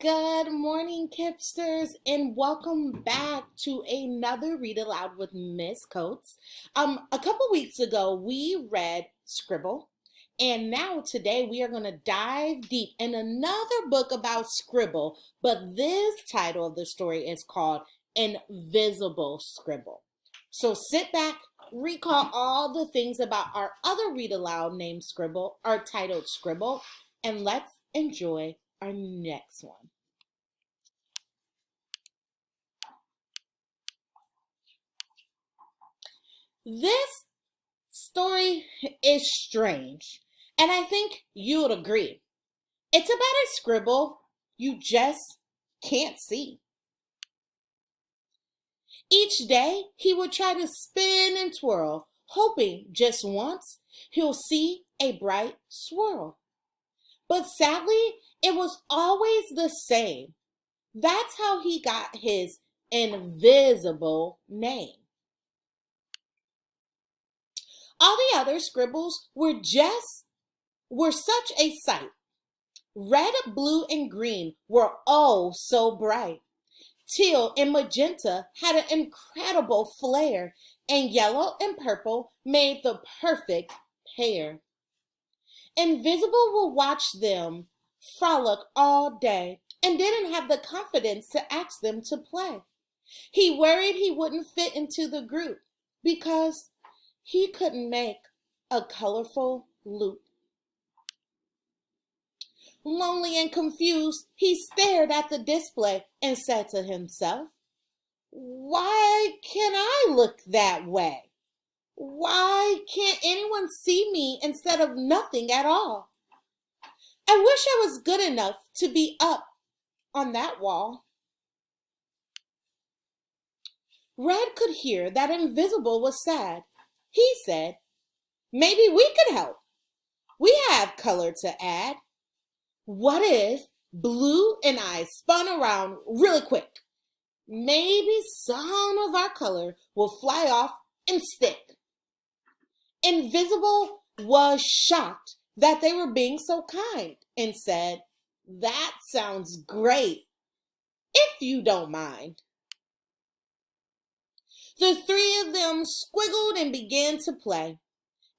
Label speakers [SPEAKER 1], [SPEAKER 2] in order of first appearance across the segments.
[SPEAKER 1] Good morning, Kipsters, and welcome back to another Read Aloud with Miss Coates. A couple weeks ago, we read Scribble, and now today we are going to dive deep in another book about Scribble, but this title of the story is called Invisible Scribble. So sit back, recall all the things about our other Read Aloud named Scribble, or titled Scribble, and let's enjoy our next one. This story is strange, and I think you would agree. It's about a scribble you just can't see. Each day, he would try to spin and twirl, hoping just once he'll see a bright swirl. But sadly, it was always the same. That's how he got his invisible name. All the other scribbles were such a sight. Red, blue, and green were oh so bright. Teal and magenta had an incredible flare, and yellow and purple made the perfect pair. Invisible would watch them frolic all day and didn't have the confidence to ask them to play. He worried he wouldn't fit into the group because he couldn't make a colorful loop. Lonely and confused, he stared at the display and said to himself, "Why can't I look that way? Why can't anyone see me instead of nothing at all? I wish I was good enough to be up on that wall." Red could hear that Invisible was sad. He said, "Maybe we could help. We have color to add. What if Blue and I spun around really quick? Maybe some of our color will fly off and stick." Invisible was shocked that they were being so kind and said, "That sounds great, if you don't mind." The three of them squiggled and began to play.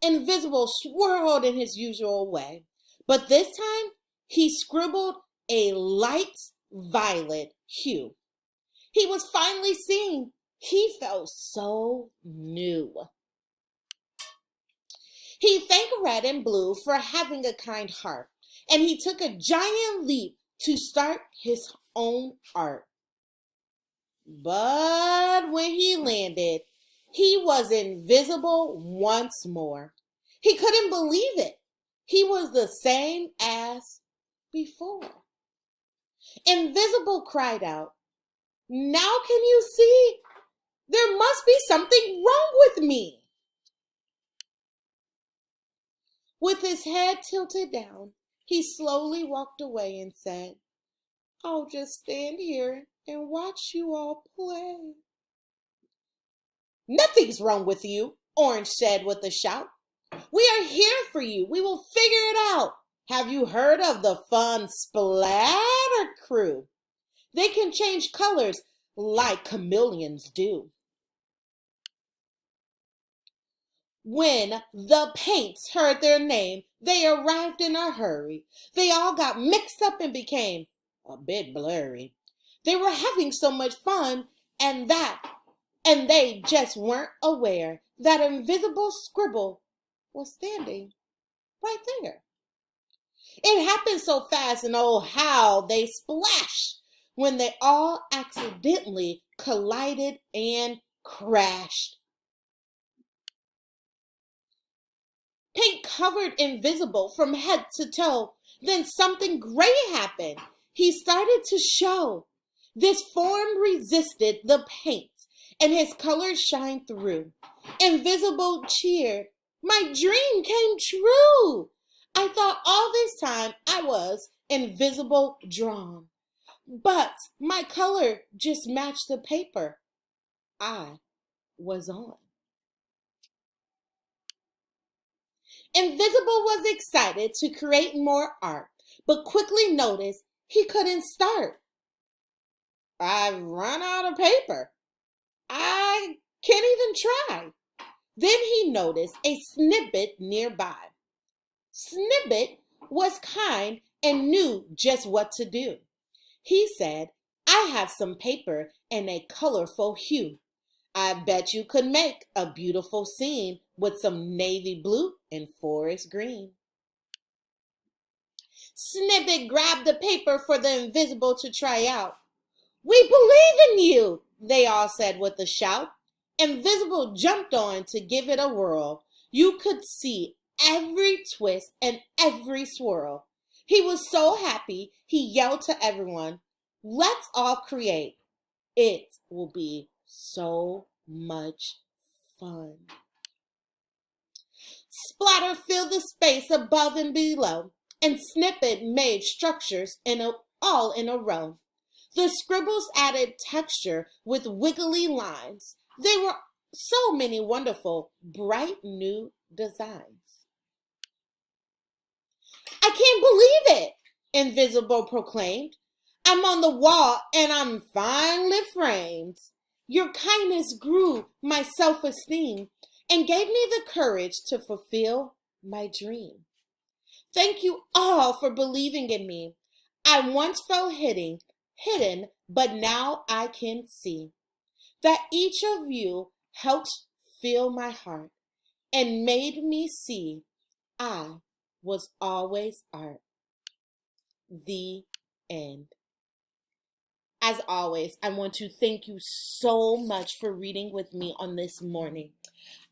[SPEAKER 1] Invisible swirled in his usual way, but this time he scribbled a light violet hue. He was finally seen. He felt so new. He thanked Red and Blue for having a kind heart, and he took a giant leap to start his own art. But when he landed, he was invisible once more. He couldn't believe it. He was the same as before. Invisible cried out, "Now can you see? There must be something wrong with me." With his head tilted down, he slowly walked away and said, "I'll just stand here and watch you all play." "Nothing's wrong with you," Orange said with a shout. "We are here for you. We will figure it out. Have you heard of the fun Splatter Crew? They can change colors like chameleons do." When the Paints heard their name, they arrived in a hurry. They all got mixed up and became a bit blurry. They were having so much fun and they just weren't aware that Invisible Scribble was standing right there. It happened so fast, and oh how they splashed when they all accidentally collided and crashed. Paint covered Invisible from head to toe. Then something great happened. He started to show. This form resisted the paint, and his colors shined through. Invisible cheered. "My dream came true. I thought all this time I was invisible drawn, but my color just matched the paper I was on." Invisible was excited to create more art, but quickly noticed He couldn't start. I've run out of paper. I can't even try. Then he noticed a snippet nearby. Snippet was kind and knew just what to do. He said, I have some paper and a colorful hue. I bet you could make a beautiful scene with some navy blue and forest green. Snippet grabbed the paper for the invisible to try out. We believe in you, they all said with a shout. Invisible jumped on to give it a whirl. You could see every twist and every swirl. He was so happy, he yelled to everyone, let's all create. It will be so much fun. Splatter filled the space above and below, and Snippet made structures all in a row. The scribbles added texture with wiggly lines. They were so many wonderful, bright new designs. I can't believe it, Invisible proclaimed. I'm on the wall and I'm finely framed. Your kindness grew my self-esteem and gave me the courage to fulfill my dream. Thank you all for believing in me. I once felt hidden, but now I can see that each of you helped fill my heart and made me see I was always art. The end. As always, I want to thank you so much for reading with me on this morning.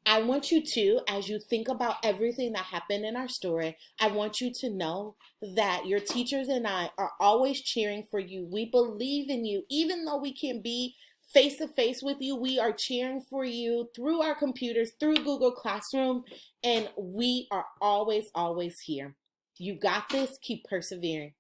[SPEAKER 1] I want you to, as you think about everything that happened in our story, I want you to know that your teachers and I are always cheering for you. We believe in you. Even though we can't be face to face with you, we are cheering for you through our computers, through Google Classroom, and we are always, always here. You got this. Keep persevering.